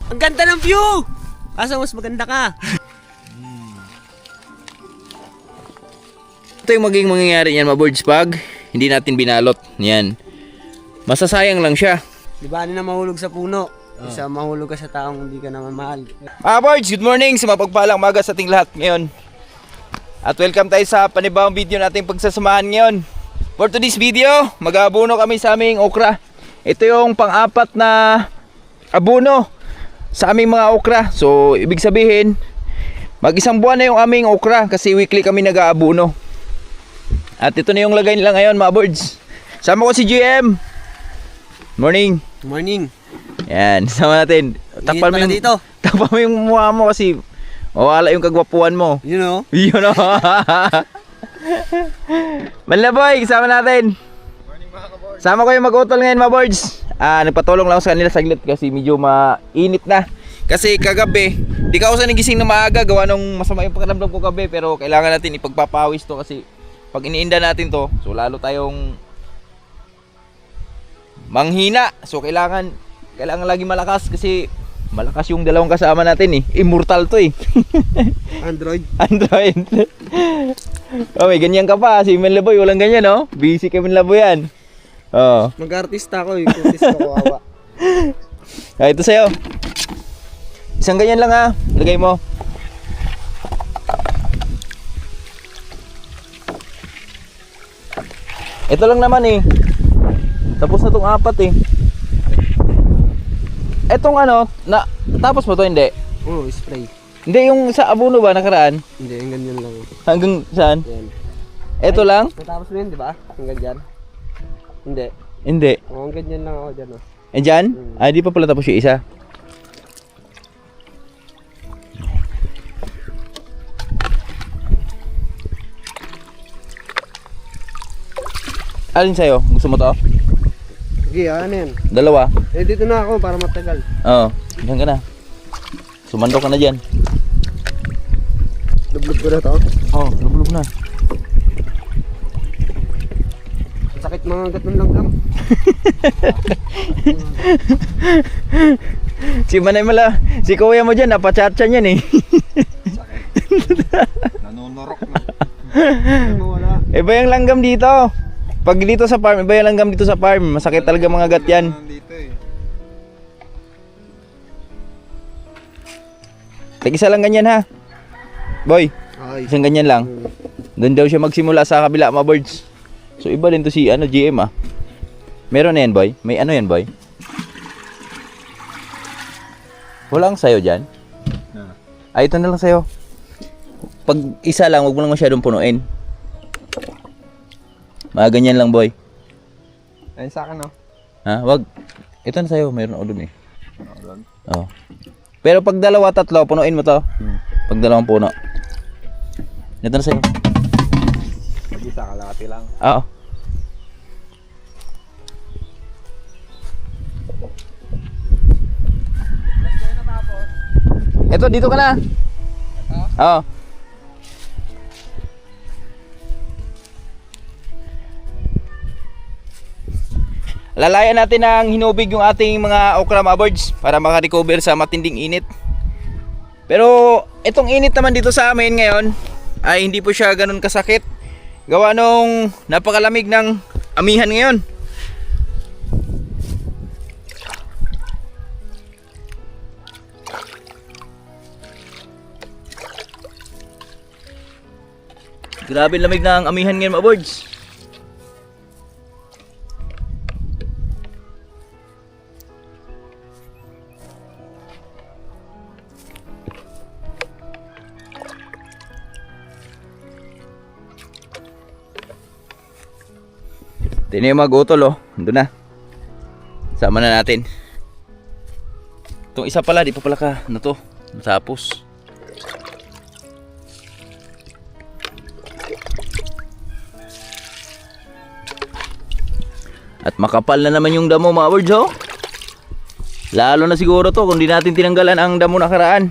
Ang ganda ng view! Kaso mas maganda ka. Ito yung maging mangyayari niyan, mga birds, pag hindi natin binalot. Yan. Masasayang lang siya. Di ba na mahulog sa puno? Isa mahulog ka sa taong hindi ka naman mahal. Mga birds, good morning sa mapagpalang umaga sa ating lahat ngayon. At welcome tayo sa panibawang video nating pagsasamahan ngayon. For today's video, mag-aabono kami sa aming okra. Ito yung pang-apat na abono sa aming mga okra. So, ibig sabihin, mag-isang buwan na yung aming okra kasi weekly kami nag-aabono. At ito na yung lagay nila ngayon, mga birds. Sama ko si GM. Morning. Morning. Yan, sama natin. Takpan mo yung, dito. takpan mo yung mukha mo kasi wala yung kagwapuan mo. You know? Yun o. Manlaboy, kasama natin. Sama ko yung mag-utol ngayon, mga birds. Nagpatulong lang ako sa kanila saglit kasi medyo mainit na. Kasi kagabi, di ka ako sa nagising na maaga. Gawa nung masama yung pakiramdam ko kagabi. Pero kailangan natin ipagpapawis to kasi pag iniinda natin to, so lalo tayong manghina. So kailangan lagi malakas kasi malakas yung dalawang kasama natin eh. Immortal to eh. Android. Oh, may ganyan ka pa. Si Manlaboy, walang ganyan, no? Busy kay Manlaboy yan. Oh. Mag-artista ako eh. Kutis ko kawawa. Ito sa'yo. Isang ganyan lang ha. Lagay mo. Ito lang naman eh. Tapos na tong apat eh. Etong ano, tapos mo to hindi? Oo, spray. Hindi yung sa abono ba nakaraan? Hindi, ang ganyan lang. Hanggang saan? Yan. Ito lang? Natapos mo yun, di ba? Ang ganyan. Hindi. Hindi. Oo, ang ganyan lang ako dyan. Oh. Eh dyan? Di pa pala tapos yung isa. Alin sa'yo? Gusto mo to? Sige, ano yan? Dalawa? Eh, dito na ako para matagal. Oo. Diyan ka na. Sumandok ka na dyan. Lublog ko na to. Oo, lublob na. Sakit mga gat ng langgam. Si Manay Mala, si kuya mo dyan, napachatcha niyan eh. Nanunorok na. Wala. Iba yung langgam dito. Pag dito sa farm, iba yung langgam dito sa farm. Masakit talaga mga gat yan. Nandito eh. Tag-isa lang ganyan ha. Boy, Ay. isang ganyan lang. Doon daw siya magsimula sa kabila, mga birds. So iba din to si GM ah. Meron na yan, boy? May ano yan, boy? Wala ang sayo dyan? Ito na lang sayo. Pag isa lang, huwag mo lang masyadong punuin. Mga ganyan lang, boy. Ayun sa akin, no? Ha? Wag. Ito na sa'yo. Mayroon ako dun eh. Oo. Pero pag dalawa, tatlo, punuin mo to. Pag dalawang puno. Ito na sa'yo. Mag-isa kalahati lang. Oo. Ito, dito ka na. Oo. Lalayan natin ng hinubig yung ating mga okra, mga birds, para makarecover sa matinding init. Pero itong init naman dito sa amin ngayon ay hindi po siya ganun kasakit. Gawa nung napakalamig ng amihan ngayon. Grabe lamig ng amihan ngayon, mga birds. Ito na yung mag-utol oh. Doon na. Sama na natin. Itong isa pala, di pa pala ka na to. Matapos. At makapal na naman yung damo, mga birds oh. Lalo na siguro to kung di natin tinanggalan ang damo nakaraan.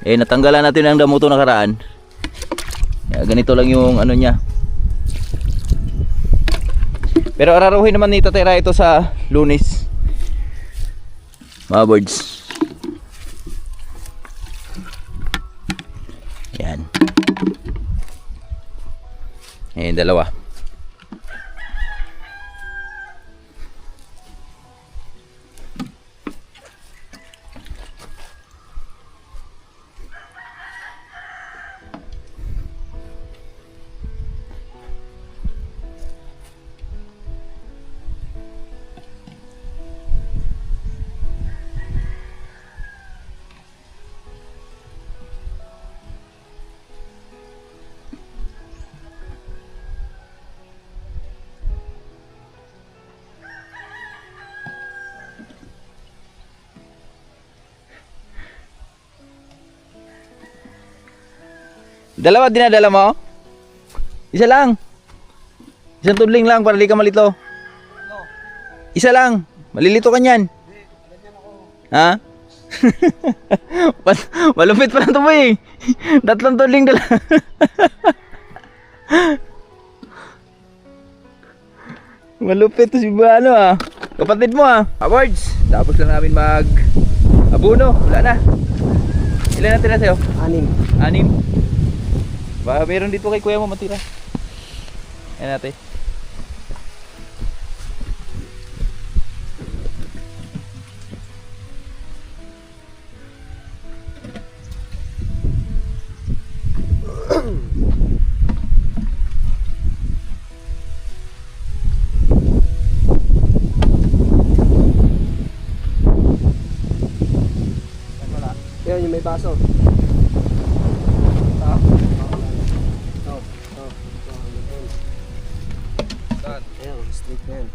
Natanggalan natin ang damo to nakaraan. Ganito lang yung ano niya. Pero araruhin naman ni Tatay Ray ito sa Lunes. Mga birds. Yan. Ayan, dalawa. Dalawa dinadala mo? Isa lang. Isang tudling lang para di ka malito. Isa lang. Malilito ka niyan. Ha? Malupit pa na ito boy. Tatlong tudling dala. Malupit to si Buano ah. Kapatid mo ah. Awards. Tapos lang namin mag abuno. Wala na. Ilan natin na sa'yo? 6. Ba, meron dito kay kuya mo matira. Ayan natin. Yan yung may baso. Ayan, straight na yan.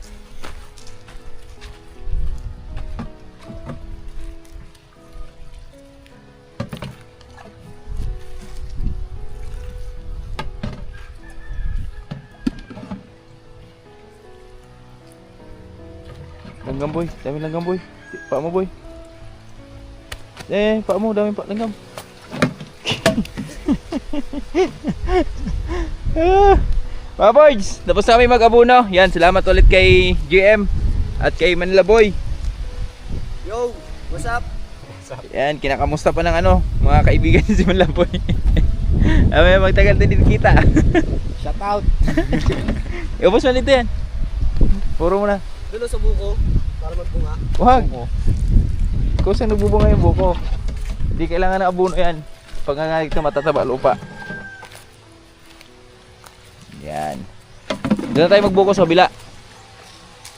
Langgam boy, dami langgam boy. Pak mo boy. Pak mo dami pak langgam. Mga boys, tapos kami mag-abuno. Yan, salamat ulit kay GM at kay Manila Boy. Yo, what's up? Yan, kinakamusta pa ng ano, mga kaibigan si Manila Boy. Ay, magtagal din kita. Shout out. Ubos man ito yan. Puro mo na. Dulo sa buko para magbunga. Wag. Kung saan nagbubunga yung buko, hindi kailangan na abuno yan. Pag nangalig na matataba lupa. Yan. Doon na tayo magbuko sa bila.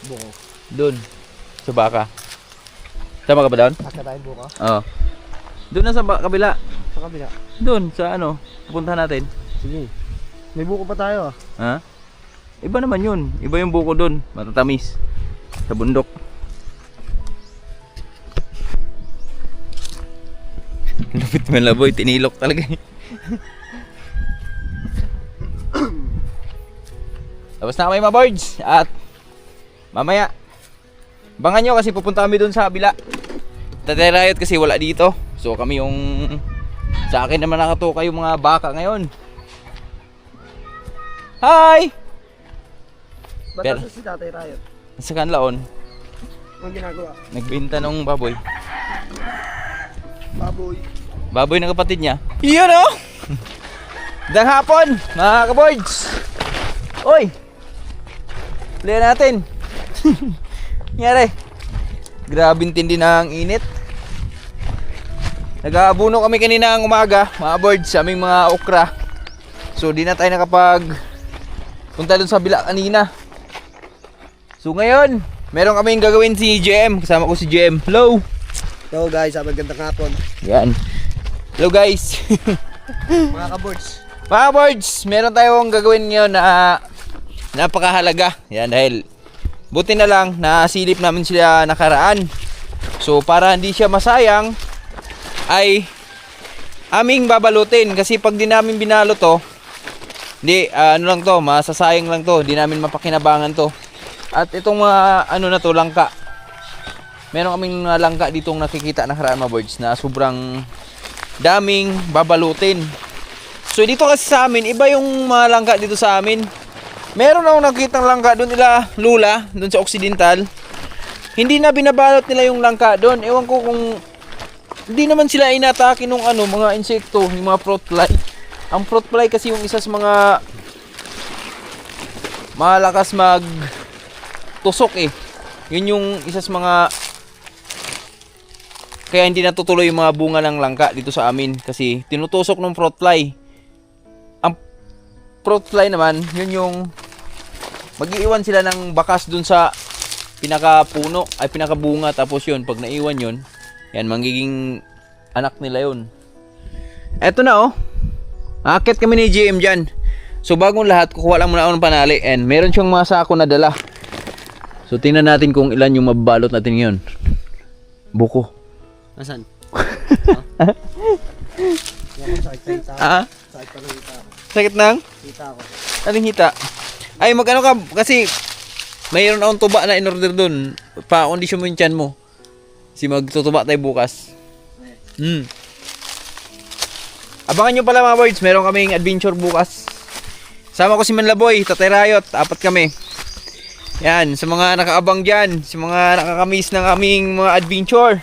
Buko. Doon. Sa baka. Sama ka ba doon? Asa tayo buko? Oo. Doon na sa kabila. Sa kabila. Doon sa ano, pupuntahan natin. Sige. May buko pa tayo ah. Ha? Iba naman yun. Iba yung buko doon. Matatamis. Sa bundok. Lupit mo na boy. Tinilok talaga. Tapos na kami mga boards. At mamaya bangan nyo kasi pupunta kami doon sa kabila. Tatay Riot kasi wala dito. So kami yung sa akin naman nakatuka yung mga baka ngayon. Hi! Basta si Tatay Riot. Nasa kanlaon, Anong ginagawa? nagbenta ng baboy. Baboy. Baboy ng kapatid niya. Yun o! Dang hapon, mga kaboards! Oy! Play natin. Nangyari. Grabing tindi ng init. Nag-aabuno kami kanina ng umaga, mga boards, sa aming mga okra. So di na tayo nakapag punta dun sa bila kanina. So ngayon, meron kaming gagawin si GM. Kasama ko si GM. Hello! Yo guys, gandang hapon. Yan. Hello guys. Mga kaboards. Mga boards, meron tayong gagawin ngayon na napakahalaga. Yan, dahil buti na lang nasilip namin sila nakaraan. So para hindi siya masayang ay aming babalutin, kasi pag di namin binalo to, hindi ano lang to, masasayang lang to, di namin mapakinabangan to. At itong mga ano na to, langka, meron kaming langka ditong nakikita nakaraan mga boards na sobrang daming babalutin. So dito kasi sa amin, iba yung mga langka dito sa amin. Meron akong nakitang langka doon nila Lula, doon sa Occidental. Hindi na binabalot nila yung langka doon. Ewan ko kung hindi naman sila inatake nung mga insekto, yung mga fruit fly. Ang fruit fly kasi yung isa sa mga malakas tusok eh. Yun yung isa sa mga kaya hindi natutuloy yung mga bunga ng langka dito sa amin kasi tinutusok ng fruit fly. Ang fruit fly naman, yun yung mag-iiwan sila ng bakas dun sa pinakapuno ay pinakabunga, tapos yun pag naiwan yun, yan magiging anak nila yun. Eto na oh. Akit kami ni GM dyan. So bagong lahat, kukuha lang muna ako ng panali and meron siyang mga sako na dala. So tingnan natin kung ilan yung mababalot natin ngayon. Buko. Nasaan? Sakit nang? Kita ako. Anong hita? Ay magano ka kasi mayroon akong tuba na in-order dun. Pa-kondisyon mo yung tiyan mo. Kasi magtutuba tayo bukas. Abangan nyo pala mga boys, meron kaming adventure bukas. Sama ko si Manlaboy, Tatay Riot, 4 kami. Yan, sa mga nakaabang dyan, sa mga nakakamiss ng aming mga adventure.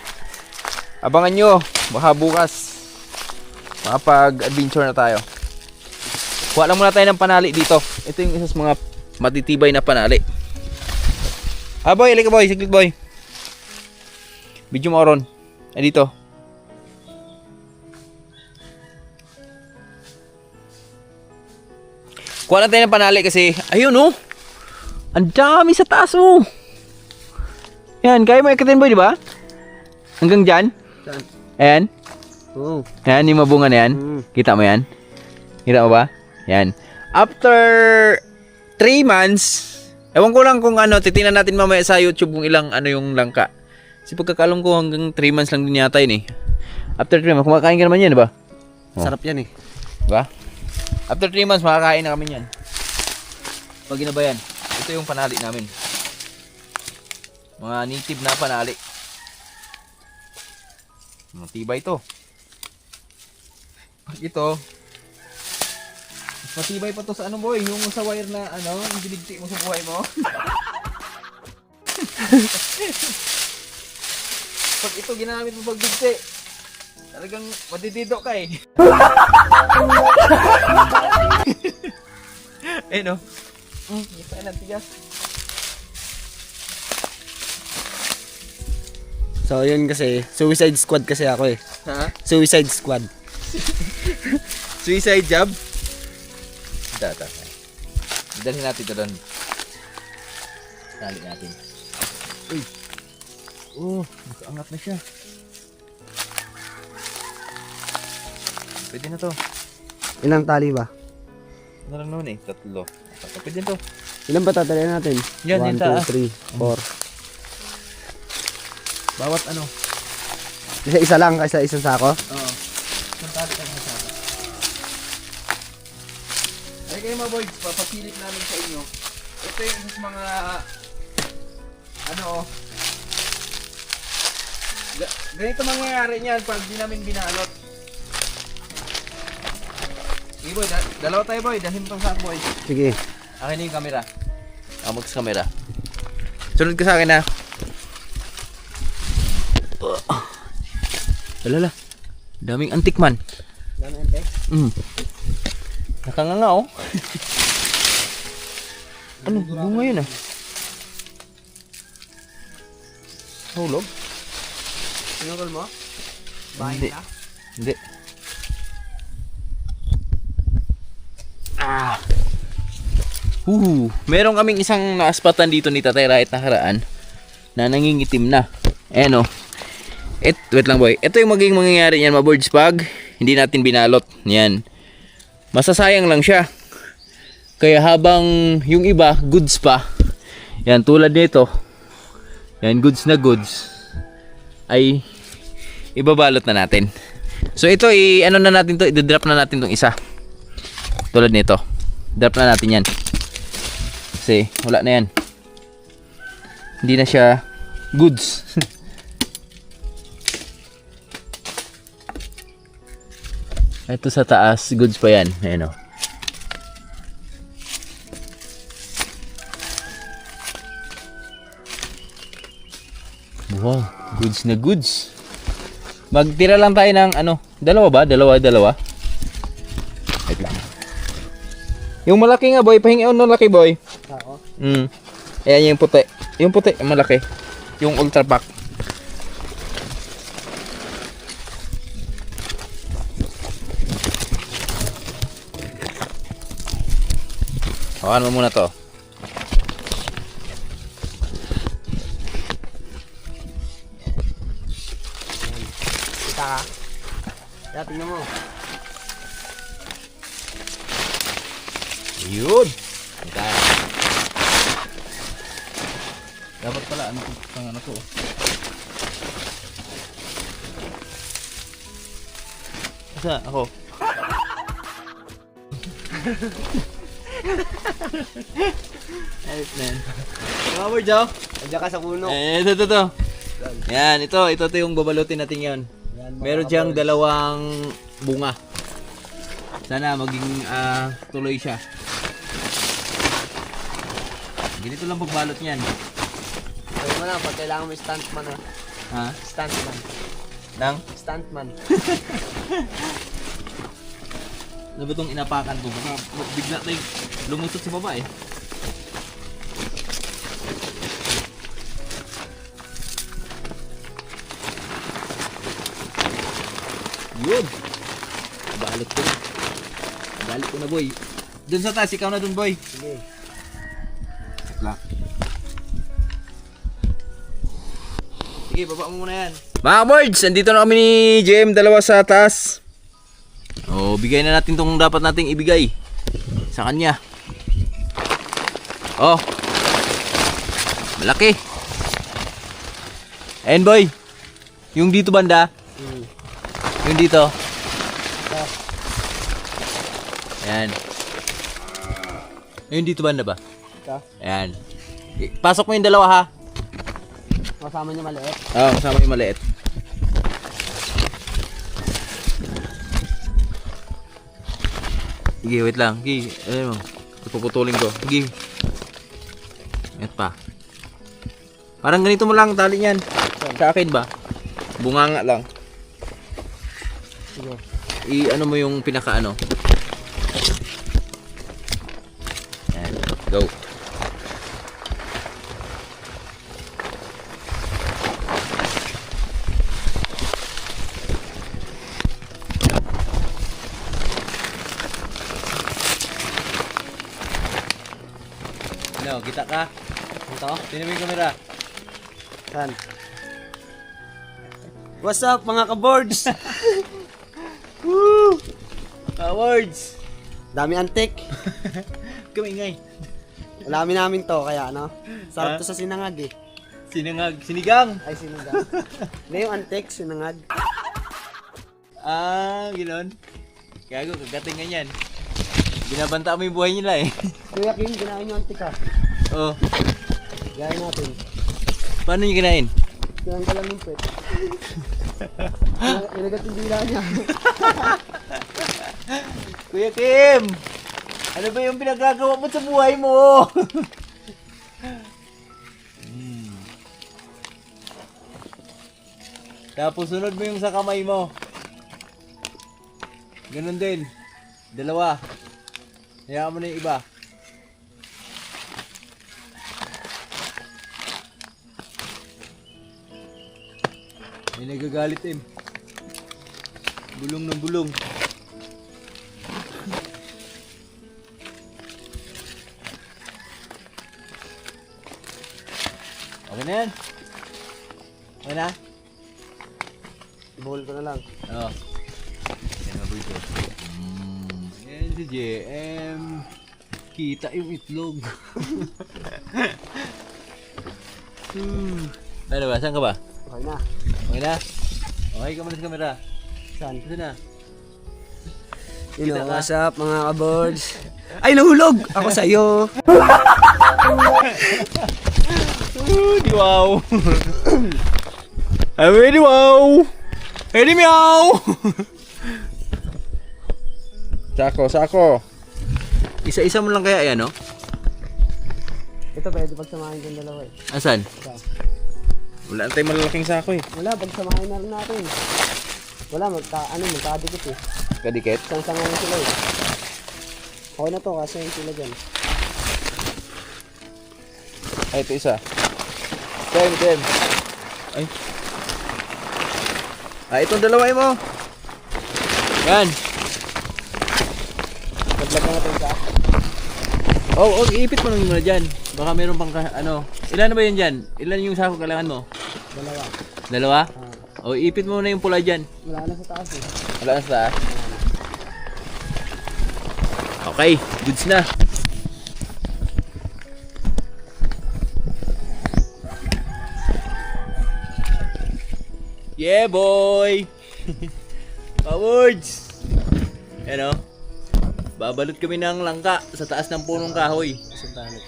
Abangan nyo, baka bukas makapag-adventure na tayo. Kuha lang muna tayo ng panali dito. Ito yung isa sa mga matitibay na panali. Boy, halika boy, siglit boy. Video mo ron. Ay dito. Kuha lang tayo ng panali kasi, ayun oh. Ang dami sa taas oh. Yan, kaya mo ikatin boy, di ba? Hanggang dyan? Saan? Ayan. Oo. Yan, yung mabunga na yan. Kita mo yan? Kita mo ba? Yan. After 3 months, ewan ko lang kung titingnan natin mamaya sa YouTube kung ilang yung langka. Kasi pagkakalong ko hanggang 3 months lang din yata yun eh. After 3 months, kumakain ka naman yan, diba? Sarap yan eh. Diba? After 3 months, makakain na kami yan. Pag ginabayan, ito yung panali namin. Mga native na panali. Matibay ito. Pag ito, matibay pa to sa boy, yung sa wire na yung binigti mo sa buhay mo. Pag ito ginamit mo pagbigti, talagang madidido ka eh. Eh no? Ito ay nantigas. So yun kasi, Suicide Squad kasi ako eh. Ha? Suicide Squad. Suicide job? Ito. Dalhin natin ito doon. Tali natin. Uy. Oh, nakaangat na siya. Pwede na to. Ilang tali ba? Ano lang naman eh? 3. Pwede na to. Ilan ba tatalian natin? Yan, 1, 2, 3, 4. Bawat Isa lang, isang sako? Oo. Isang tali ka na sa akin. Ay kayo mga boys, papasilip namin sa inyo. Ito yung mga ganito mangyayari niyan pag di namin binalot. Sige boy, dalawa tayo boy, dahil mo itong sack boy. Sige. Akin na yung camera. Ako mag-camera. Sunod ka sa akin ha. Alala. Daming antik man. Dami antik? Nakanganga oh. Ano? Bunga yun ah. Hulog? Sinukol mo? Hindi. Hindi. Meron kaming isang naaspatan dito ni Tatay Riot nakaraan na nangingitim na. Ayan oh. Wait lang boy. Ito yung magiging mangyayari niyan mga birds pag hindi natin binalot. Yan. Masasayang lang siya. Kaya habang yung iba goods pa. Yan tulad nito. Yan goods na goods. Ay ibabalot na natin. So ito ano na natin to, i-drop na natin tong isa. Tulad nito. Drop na natin yan. Kasi wala na yan. Hindi na siya goods. Ito sa taas, goods pa yan. Ayan o. Wow, goods na goods. Magtira lang tayo ng ano, dalawa ba? Dalawa. Wait lang. Yung malaki nga boy, pahingi no laki boy. Ako. Ayan yung puti. Yung puti, yung malaki. Yung ultra pack. Hawakan mo muna to. Kita ka. Kaya tingnan mo. Yun. Kaya. Dapat pala ano pang ano to. Asa ako? Ayos na yan. Power Joe. Andiyan ka sa puno. Ito. Yan, ito yung babalutin natin yon. Meron siyang dalawang bunga. Sana maging tuloy siya. Ganito lang pagbalot niyan. Sabi mo na, pag kailangan mo stuntman ha. Ha? Stuntman. Nang? Stuntman. Ano ba itong inapakan ko? Baka bigla tayo lumusot sa baba eh. Yun! Balot ko na. Balot ko na boy. Dun sa taas, ikaw na dun boy. Sige. Lang. Sige, baba mo muna yan. Mga birds, andito na kami ni JM dalawa sa taas. Oh, bigay na natin tong dapat nating ibigay sa kanya. Oh. Malaki. Ayan boy. Yung dito banda. Yung dito. Ayan. Yung dito banda ba? Ito. Ayan. Pasok mo yung dalawa ha. Kasama niya maliit. Oo, kasama yung maliit. Sige, wait lang. Sige, ano mo? Ipuputulin ko. Sige. Ingat pa. Parang ganito mo lang tali niyan. Sa akin ba? Bunganga lang. Sige. I-ano mo yung pinaka-ano. Ayan. Go. Ano, kita ka? Ito? Sino yung camera? Saan? What's up mga ka-boards? Woo! Awards! Dami antik. Kamingay. Alamin namin to kaya ano. Sarap to sa sinangag eh. Sinangag. Sinigang! Ay sinangag. Hindi yung antik, sinangag. Ah, gano'n. Gago, kagating nga yan. Binabanta mo yung buhay nila eh. Kuya Kim, ginahin yung antik ha. Oh, Gaya natin. paano nyo kinain? Kailangan ka lang yung pet. Inagat yung dila niya. Kuya Kim! Ano ba yung pinagagawa mo sa buhay mo? Tapos sunod mo yung sa kamay mo. Ganun din. Dalawa. Hayaan mo na yung iba. May nagagalit eh. Bulong ng bulong. Okay na yan. Okay na? Ibuhol ko na lang. Oo. Yan na boy ko. Yan si JM. Kita yung itlog. Ano ba? Saan ka ba? Okay na. Okay na? Okay ka muna sa camera. Saan? Saan na? You know, what's up mga ka-boards? Ay, nahulog! Ako sa'yo. Di wow. Ay, di wow. Ay, di meow. Sako. Isa-isa mo lang kaya yan, no? Ito pwede pagsamahin kong dalawa eh. Asan? Ito. Wala na tayong malalaking sako eh. Wala, pagsamahin na rin natin. Wala, magkadikit eh. Kadikit. Isang-sanga na sila eh. Okay na to, kasi yung sila dyan. Ay, ito isa. Ten. Ay. Itong dalawa mo. Yan. Naglag natin sa Iipit mo lang muna dyan. Baka meron pang, ilan na ba yan dyan? Ilan yung sako kailangan mo? dalawa. Dalawa? Ipit mo na yung pula dyan. Wala na sa taas eh. Wala na sa taas. Okay, goods na. Yeah, boy! Pawards! Yan o. Babalot kami ng langka sa taas ng punong kahoy. Isang tali.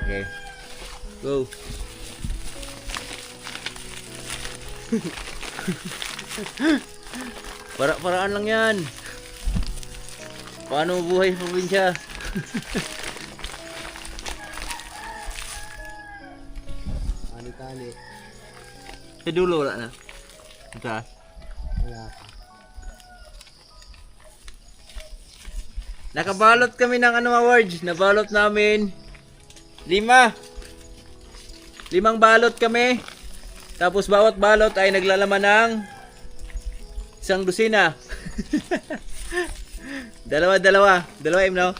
Okay. Go. Paraan lang yan. Paano buhay sa probinsya? Tali. Sa dulo wala na. Ito. Wala pa. Nakabalot kami ng awards. Nabalot namin 5 balot kami. Tapos bawat balot ay naglalaman ng 1 dosina. Dalawa im no?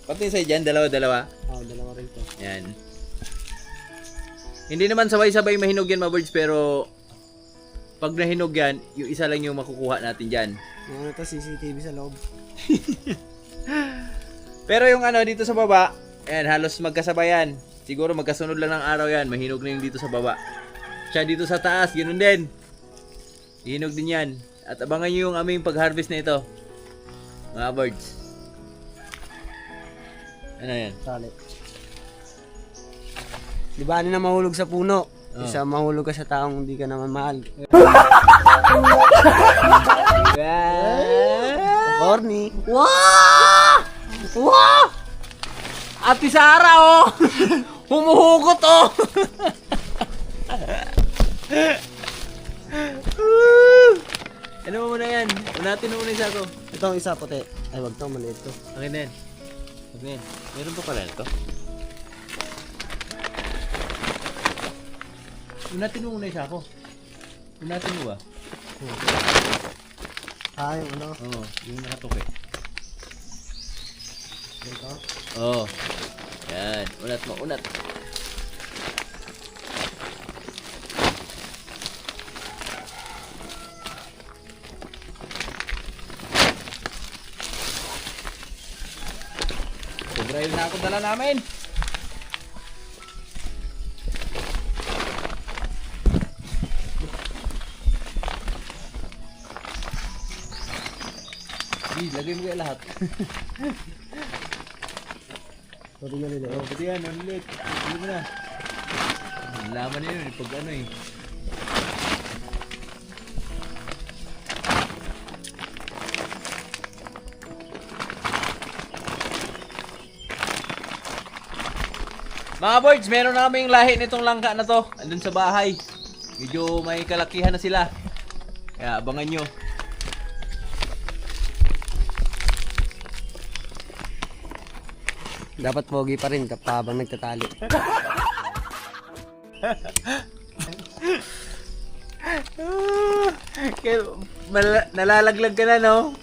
Pati sa dyan, dalawa. Dalawa rin to. Yan. Hindi naman sabay-sabay mahinog yan mga birds, pero pag nahinog yan, yung isa lang yung makukuha natin dyan. Ano to, CCTV sa loob. Pero yung dito sa baba, ayan, halos magkasabayan. Siguro magkasunod lang ng araw yan, mahinog na yung dito sa baba. Siya dito sa taas, ganoon din. Hinog din yan. At abangan nyo yung aming pag-harvest na ito. Mga birds. Ano yan? Tali. Di ba na mahulog sa puno? Isa mahulog ka sa taong hindi ka naman mahal. Corny. Wow! Wow! Ate Sara oh! Humuhugot oh! Ano mo muna yan? Unatin mo muna yung sako. Ito ang isa puti. Ay wag to, maliit to. Akin na yan. Akin na yan. Meron pa pala nito? Unatin mo muna yung sako. Unatin mo ba? Ay, ano? Oo, yung nakatuki. Ito. Oo. Yan. Unat mo, unat. Sobra yun na ako dala namin. Lagay mo kayo lahat. Pwede nga nila. Oh, pati yan, ang lit. Ano mo na? Ang laman na yun, pag ano eh. Mga birds, meron na kaming lahi nitong langka na to. Andun sa bahay. Medyo may kalakihan na sila. Kaya abangan nyo. Dapat pogi pa rin habang nagtatali. Nalalaglag ka na, no?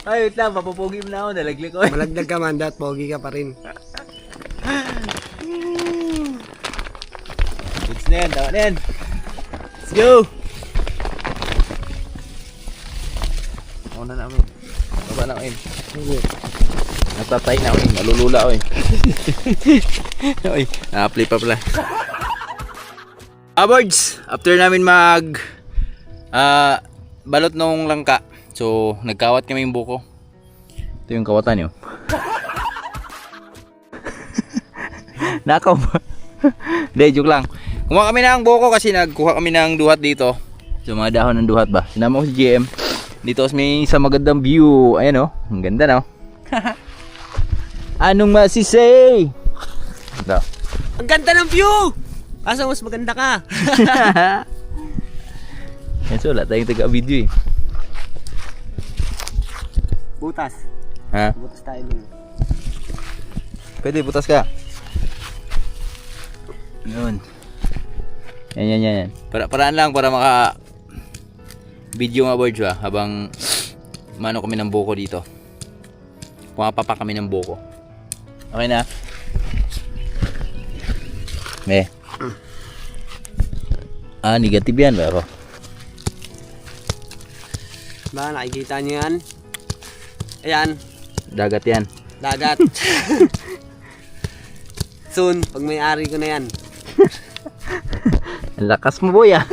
Ay, wait lang, mapupogi mo na ako, nalaglag ko. Malagdag ka man, dapat pogi ka pa rin. Goods na yan, tama na yan. Let's go! Ako na namin. Baba na namin. Natatay na ako eh, malulula ako eh. Oy, na-apply pa pala. Birds, after namin balot nung langka, so nagkawat kami yung buko. Ito yung kawatan yun. Nakaw ba? Hindi, joke lang. Kumuha kami ng buko kasi nagkuha kami ng duhat dito. So mga dahon ng duhat ba? Sinama ko si GM. Dito may isang magandang view. Ayan oh, ang ganda no. Anong masisay? Ito. Ang ganda ng view! Kaso mas maganda ka. Yan, so wala tayong taga-video eh. Butas. Ha? Butas tayo dun. Pwede, butas ka. Yun. Yan. Paraan lang para maka video mga boards ba habang mano kami ng buko dito. Pumapapa kami ng buko. Okay na? Negative yan pero. Ba, nakikita niyo yan? Ayan, Dagat yan. dagat. Soon, pag may-ari ko na yan. Ang lakas mo boy ah.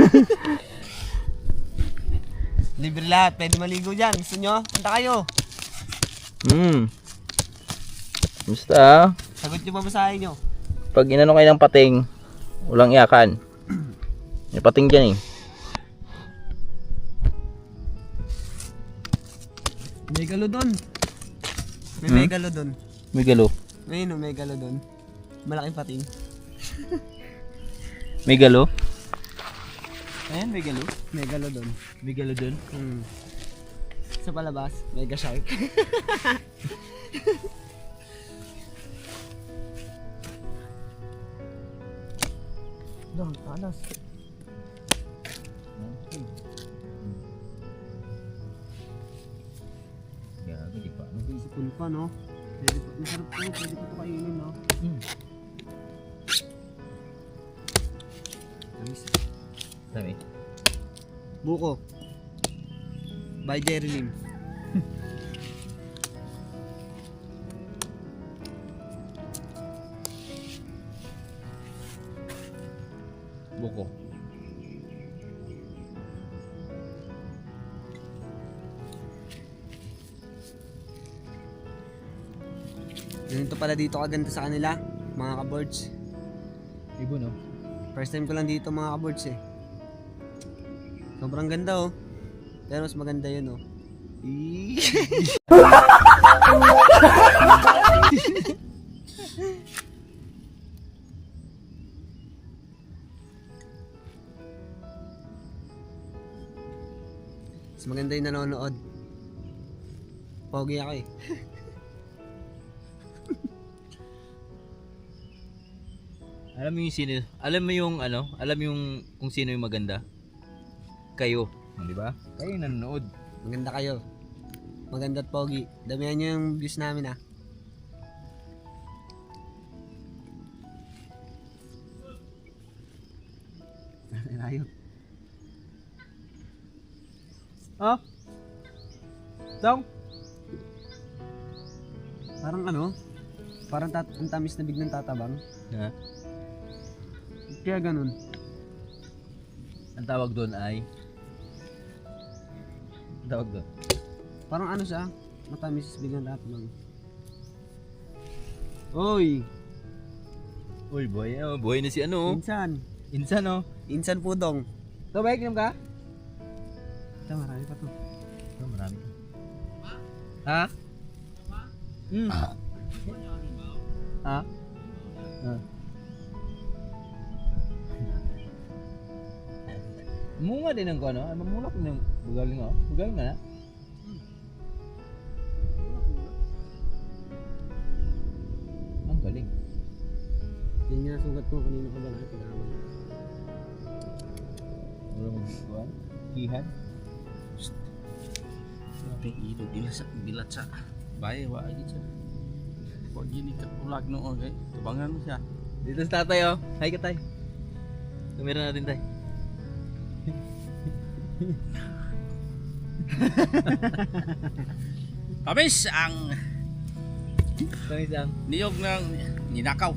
Libre lahat, pwede maligo dyan. Gusto nyo? Punta kayo. Basta ah. Sagot nyo babasahin nyo. Pag inano kayo ng pating, walang iyakan. May pating dyan eh. Megalodon. May megalodon. May galo. Ayun o, megalodon. Malaking pating. May galo. Ayan, may galo. Megalodon. May galo dun. Sa palabas, mega shark. Dong, talas. Gago, di pa. Isipon pa, no? Pwede pa, masarap po, pwede pa ito kainin, no? Dami. Buko. By Jerry Lim. Buko. Ganito pala dito kaganda sa kanila, mga kaboards. Ibo no? First time ko lang dito mga kaboards eh. Sobrang ganda oh. Pero mas maganda yun oh. Mas maganda yung nanonood. Pogi ako eh. Alam mo yung sino, alam mo yung ano, alam mo yung kung sino yung maganda? Kayo, di ba? Kayo yung nanonood. Maganda kayo. Maganda at pogi. Damihan nyo yung views namin ah. Layo. Oh? Dong? Parang ano? Parang ang tamis na biglang tatabang. Ha? Kaya ganun. Ang tawag doon ay? Ang tawag doon? Parang ano siya? Matamis biglang tatabang. Oy! Uy, boy, oh, boy na si ano? Insan! Insan oh. Insan pudong. Ito ba, ikinom ka? Ito, marami pa to. Ito, marami. Ha? Ha? Munga din ang ko ano? Ay mamulak din ang bugaling oh. Bugaling nga na. Ang galing. Yan nga sugat ko kanina ko ba nakipag-awal. Wala mong buwan. Gihan. Tapi itu bilat sa bae wa gitu. Kok gini ulag no okay. Tubangan mo siya. Dito sa tatay oh. Hi ka tay. Kamera natin tay. Habis ang Kami sang. niyog ng ninakaw.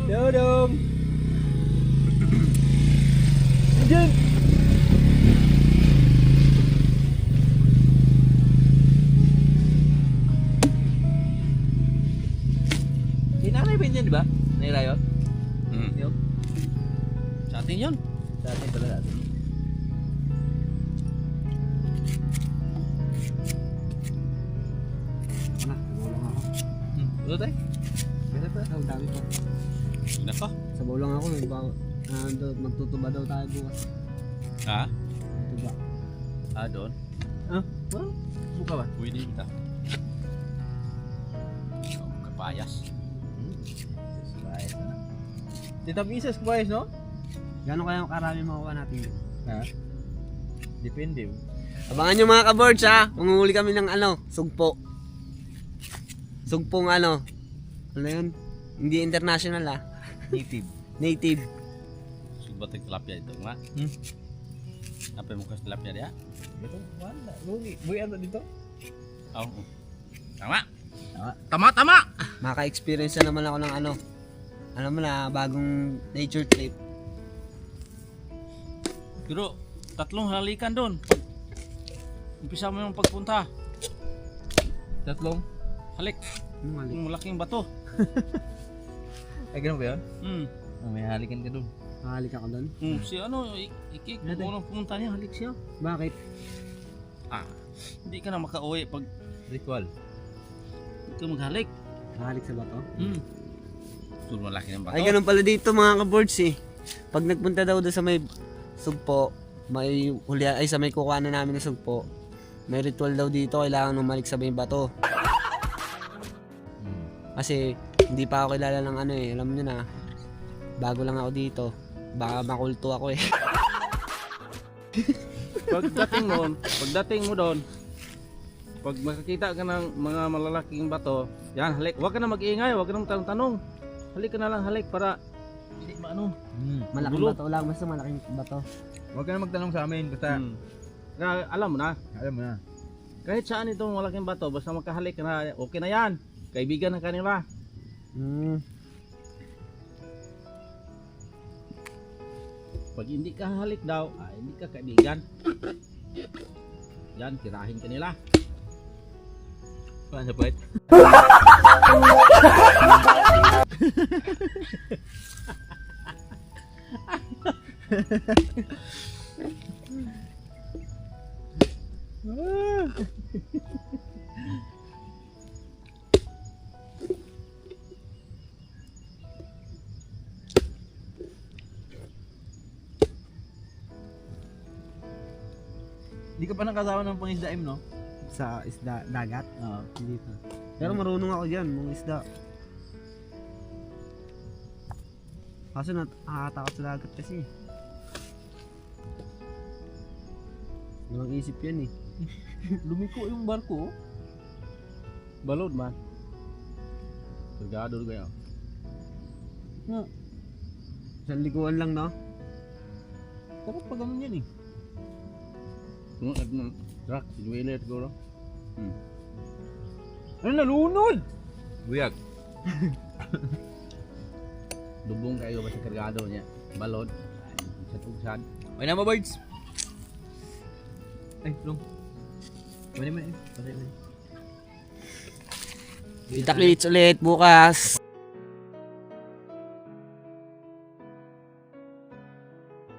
Dodong. Diyan. Inanay ba yun, di ba? Nairayot? Yun. Sa atin yun. Sa atin pala natin. Ano tayo? Ang dami pa. Nako. Sabaw lang ako. Magtutuba daw tayo bukas. Ha? Tuba. Ah, doon? Well, buka ba? Pwede kita. Kapayas. Tita Pisas boys, no? Gano'n kaya karami makuha natin yun? Ha? Depende. Abangan nyo mga ka-boards ha. Manguhuli kami ng sugpo. Sugpong ano yun? Hindi international ha. Native. Native. Subat tilapia itu nga. Apa mo kas tilapia dia? Ito, wala. Buwi ano dito? Oh. Tama. Tama. Tama. Maka-experience na naman ako ng alam mo na, bagong nature trip. Pero tatlong halikan doon. Umpisa mo yung pagpunta. Tatlong? Halik. Yung malaking bato. Ay, ganun ba yun? Hmm. May halikan ka dun. Mahalik ako doon. Si Ikik, unang pumunta niya, halik siya. Bakit? Hindi ka na makauwi pag Ritual. hindi ka maghalik. Mahalik sa bato? So malaki ng bato. Ay, ganun pala dito mga ka-boards eh. Pag nagpunta daw doon sa may sugpo, may huli, sa may kukuha na namin ng sugpo, may ritual daw dito, kailangan umalik sa may bato. Kasi hindi pa ako kilala ng alam nyo na, bago lang ako dito, baka makulto ako eh. Pagdating mo doon, pag makakita ka ng mga malalaking bato, yan, halik. Huwag ka na mag-iingay, huwag ka na magtanong-tanong. Halik ka na lang, halik para hindi maano. Malaking Gulo. bato lang, basta malaking bato. Huwag ka na magtanong sa amin, basta Kaya alam mo na, alam mo na. kahit saan itong malaking bato, basta makahalik ka na, okay na yan. Kaibigan ng kanila. Pag hindi ka halik daw, hindi ka kaibigan. Yan, tirahin ka nila. Paano sa puwet? Hindi ka pa nakasawa ng pangisdaim, no? Sa isda, dagat? Oo. Hindi pa. Pero marunong ako dyan, mga isda. Kaso nakakatakot sa dagat kasi. Walang isip yan eh. Lumiko yung barko. Balod man. Surgado kayo. Isang likuan lang no? Dapat pa ganun yan eh. Truck, sinuwiler siguro. Ano, nalunod? Buyag. Dubong kayo ba sa kargado niya? Balod. Sa tugsan. Okay na mo, birds. Ay, long. Mali. Kita-kits ulit bukas.